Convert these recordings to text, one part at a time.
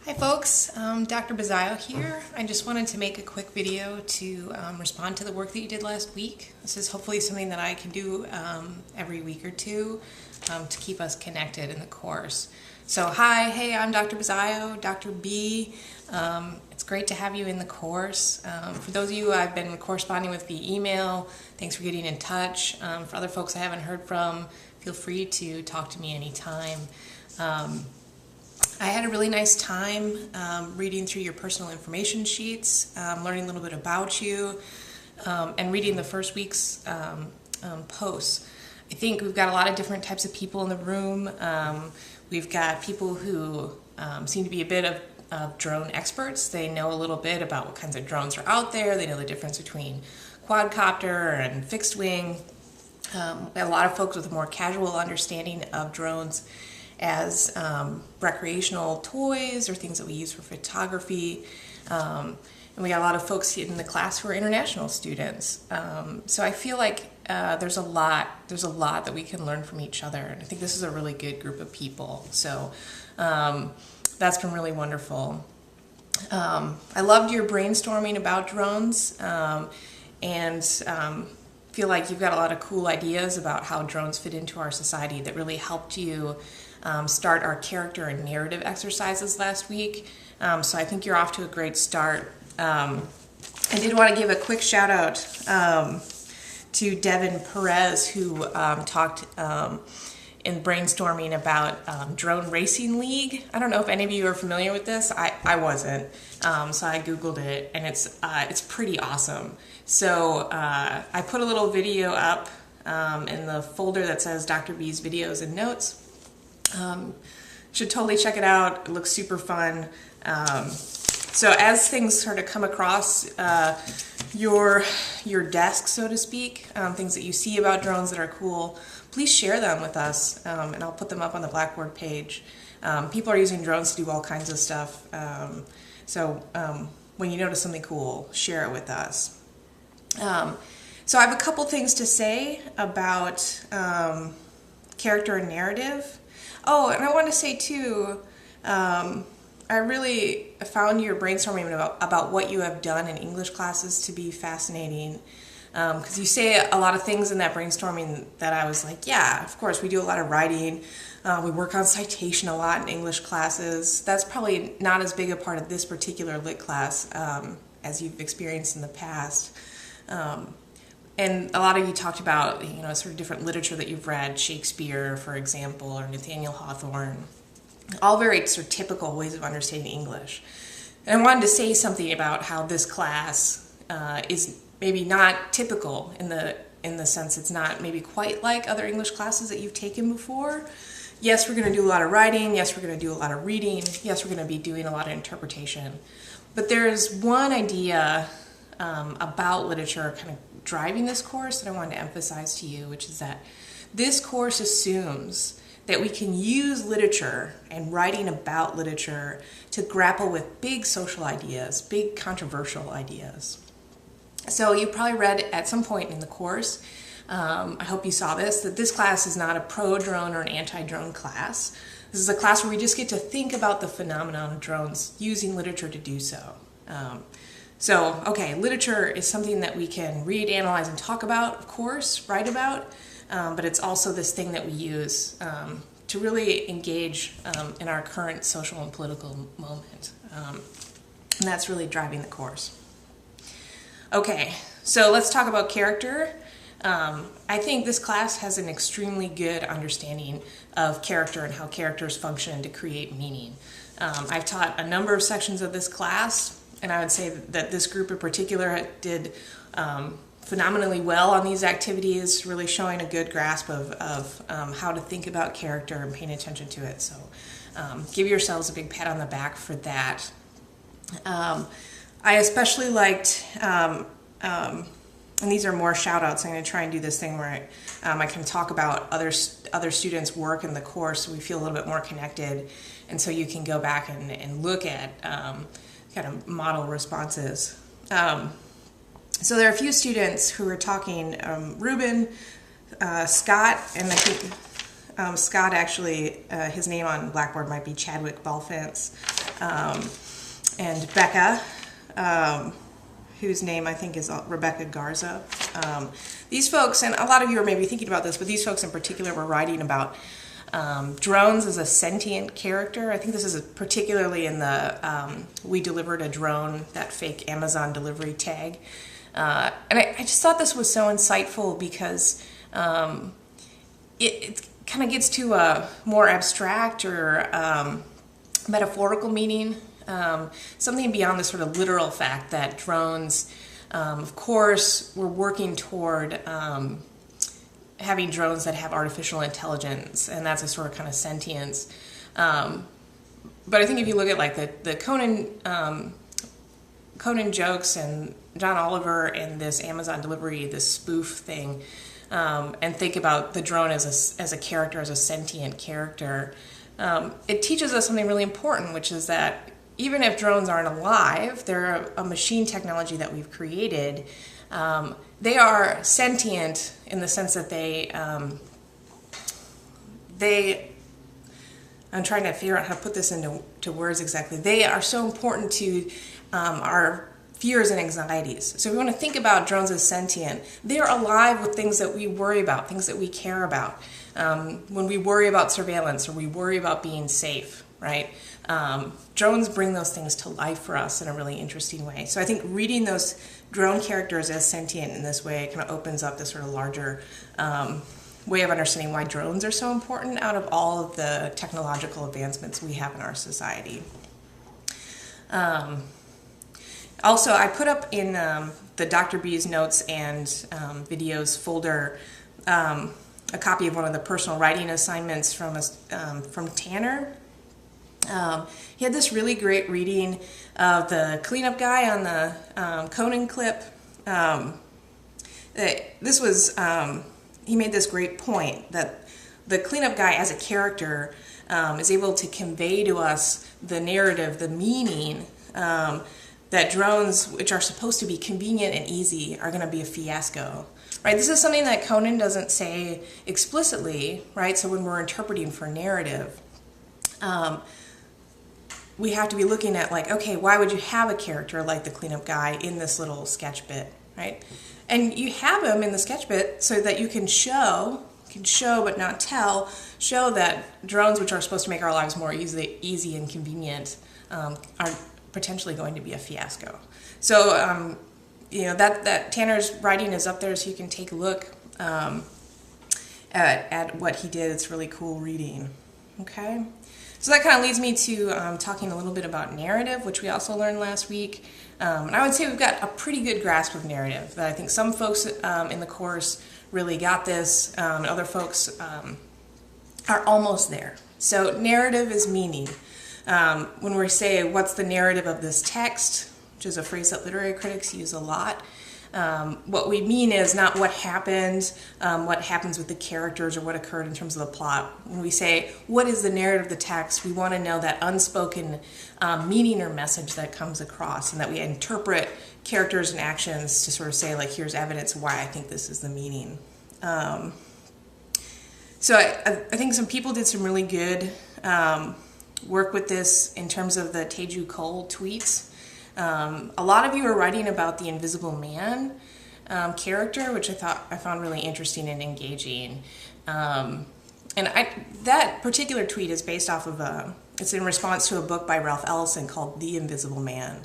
Hi folks, Dr. Bazzaio here. I just wanted to make a quick video to respond to the work that you did last week. This is hopefully something that I can do every week or two to keep us connected in the course. So hey, I'm Dr. Bazzaio, Dr. B. It's great to have you in the course. For those of you I've been corresponding with via email, thanks for getting in touch. For other folks I haven't heard from, feel free to talk to me anytime. I had a really nice time reading through your personal information sheets, learning a little bit about you, and reading the first week's posts. I think we've got a lot of different types of people in the room. We've got people who seem to be a bit of drone experts. They know a little bit about what kinds of drones are out there. They know the difference between quadcopter and fixed wing. A lot of folks with a more casual understanding of drones as recreational toys or things that we use for photography. And we got a lot of folks in the class who are international students. So I feel like there's a lot that we can learn from each other. And I think this is a really good group of people. So that's been really wonderful. I loved your brainstorming about drones and feel like you've got a lot of cool ideas about how drones fit into our society that really helped you start our character and narrative exercises last week. So I think you're off to a great start. I did want to give a quick shout out to Devin Perez, who talked in brainstorming about Drone Racing League. I don't know if any of you are familiar with this. I wasn't, so I Googled it, and it's pretty awesome. So I put a little video up in the folder that says Dr. B's videos and notes. Should totally check it out. It looks super fun. So as things sort of come across your desk, so to speak, things that you see about drones that are cool, please share them with us, and I'll put them up on the Blackboard page. People are using drones to do all kinds of stuff, so when you notice something cool, share it with us. So I have a couple things to say about character and narrative. Oh, and I want to say too, I really found your brainstorming about what you have done in English classes to be fascinating, because you say a lot of things in that brainstorming that I was like, yeah, of course, we do a lot of writing, we work on citation a lot in English classes. That's probably not as big a part of this particular lit class as you've experienced in the past. And a lot of you talked about, sort of different literature that you've read, Shakespeare, for example, or Nathaniel Hawthorne, all very sort of typical ways of understanding English. And I wanted to say something about how this class is maybe not typical in the sense it's not maybe quite like other English classes that you've taken before. Yes, we're going to do a lot of writing. Yes, we're going to do a lot of reading. Yes, we're going to be doing a lot of interpretation. But there's one idea about literature kind of driving this course that I wanted to emphasize to you, which is that this course assumes that we can use literature and writing about literature to grapple with big social ideas, big controversial ideas. So you probably read at some point in the course, I hope you saw this, that this class is not a pro-drone or an anti-drone class. This is a class where we just get to think about the phenomenon of drones using literature to do so. So, okay, literature is something that we can read, analyze, and talk about, of course, write about, but it's also this thing that we use to really engage in our current social and political moment. And that's really driving the course. Okay, so let's talk about character. I think this class has an extremely good understanding of character and how characters function to create meaning. I've taught a number of sections of this class, and I would say that this group in particular did phenomenally well on these activities, really showing a good grasp of how to think about character and paying attention to it. So give yourselves a big pat on the back for that. I especially liked, and these are more shout outs, I'm going to try and do this thing where I can talk about other students' work in the course so we feel a little bit more connected, and so you can go back and look at kind of model responses. So there are a few students who are talking, Ruben, Scott, and I think Scott actually, his name on Blackboard might be Chadwick Balfence, and Becca, whose name I think is Rebecca Garza. These folks, and a lot of you are maybe thinking about this, but these folks in particular were writing about drones as a sentient character. I think this is particularly in the We Delivered a Drone, that fake Amazon delivery tag. And I just thought this was so insightful because it kind of gets to a more abstract or metaphorical meaning, something beyond the sort of literal fact that drones, of course, we're working toward having drones that have artificial intelligence, and that's a sort of kind of sentience. But I think if you look at like the Conan jokes and John Oliver and this Amazon delivery, this spoof thing, and think about the drone as a character, as a sentient character, it teaches us something really important, which is that even if drones aren't alive, they're a machine technology that we've created. They are sentient in the sense that I'm trying to figure out how to put this into words exactly. They are so important to our fears and anxieties. So if we want to think about drones as sentient, they're alive with things that we worry about, things that we care about. When we worry about surveillance or we worry about being safe, right? Drones bring those things to life for us in a really interesting way. So I think reading those drone characters as sentient in this way kind of opens up this sort of larger way of understanding why drones are so important out of all of the technological advancements we have in our society. Also, I put up in the Dr. B's notes and videos folder a copy of one of the personal writing assignments from Tanner. He had this really great reading of the cleanup guy on the Conan clip. This was, he made this great point that the cleanup guy as a character is able to convey to us the narrative, the meaning, that drones, which are supposed to be convenient and easy, are going to be a fiasco. Right? This is something that Conan doesn't say explicitly, right? So when we're interpreting for narrative, we have to be looking at like, okay, why would you have a character like the cleanup guy in this little sketch bit, right? And you have him in the sketch bit so that you can show but not tell, show that drones, which are supposed to make our lives more easy and convenient, are potentially going to be a fiasco. So, you know, that Tanner's writing is up there so you can take a look at what he did. It's really cool reading. Okay? So that kind of leads me to talking a little bit about narrative, which we also learned last week. And I would say we've got a pretty good grasp of narrative. That I think some folks in the course really got this, and other folks are almost there. So narrative is meaning. When we say, what's the narrative of this text, which is a phrase that literary critics use a lot, what we mean is not what happened, what happens with the characters, or what occurred in terms of the plot. When we say, what is the narrative of the text, we want to know that unspoken meaning or message that comes across, and that we interpret characters and actions to sort of say, like, here's evidence why I think this is the meaning. So I think some people did some really good work with this in terms of the Teju Cole tweets. A lot of you are writing about the Invisible Man character, which I found really interesting and engaging. And that particular tweet is based off of it's in response to a book by Ralph Ellison called The Invisible Man.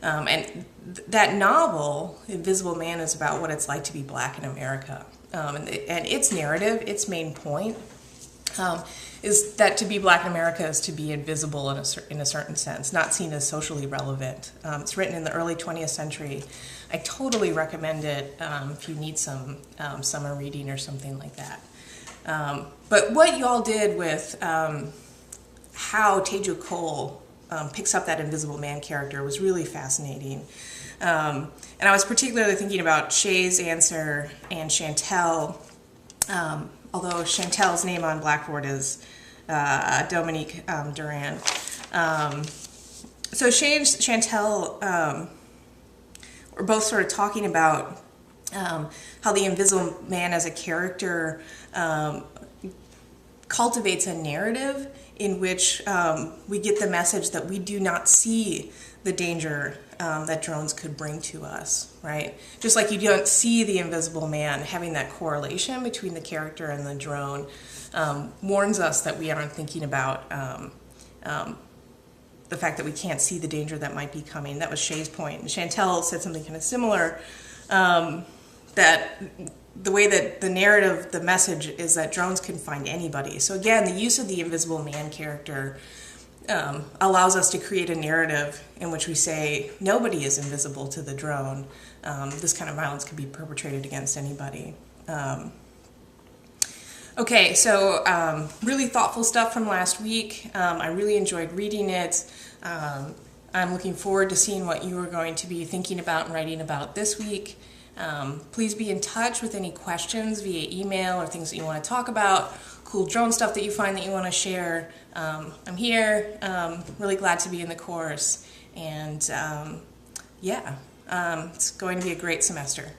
And that novel, Invisible Man, is about what it's like to be black in America. And its narrative, its main point, is that to be black in America is to be invisible in a certain sense, not seen as socially relevant. It's written in the early 20th century. I totally recommend it if you need some summer reading or something like that. But what you all did with how Teju Cole picks up that Invisible Man character was really fascinating. And I was particularly thinking about Shay's answer and Chantel, although Chantel's name on Blackboard is Dominique Duran. So Shay and Chantel were both sort of talking about how the Invisible Man as a character cultivates a narrative in which we get the message that we do not see the danger that drones could bring to us, right? Just like you don't see the Invisible Man, having that correlation between the character and the drone warns us that we aren't thinking about the fact that we can't see the danger that might be coming. That was Shay's point. And Chantel said something kind of similar, that the way that the narrative, the message is that drones can find anybody. So again, the use of the Invisible Man character allows us to create a narrative in which we say nobody is invisible to the drone. This kind of violence could be perpetrated against anybody. Okay, so really thoughtful stuff from last week. I really enjoyed reading it. I'm looking forward to seeing what you are going to be thinking about and writing about this week. Please be in touch with any questions via email or things that you want to talk about, cool drone stuff that you find that you want to share. I'm here, really glad to be in the course, and yeah, it's going to be a great semester.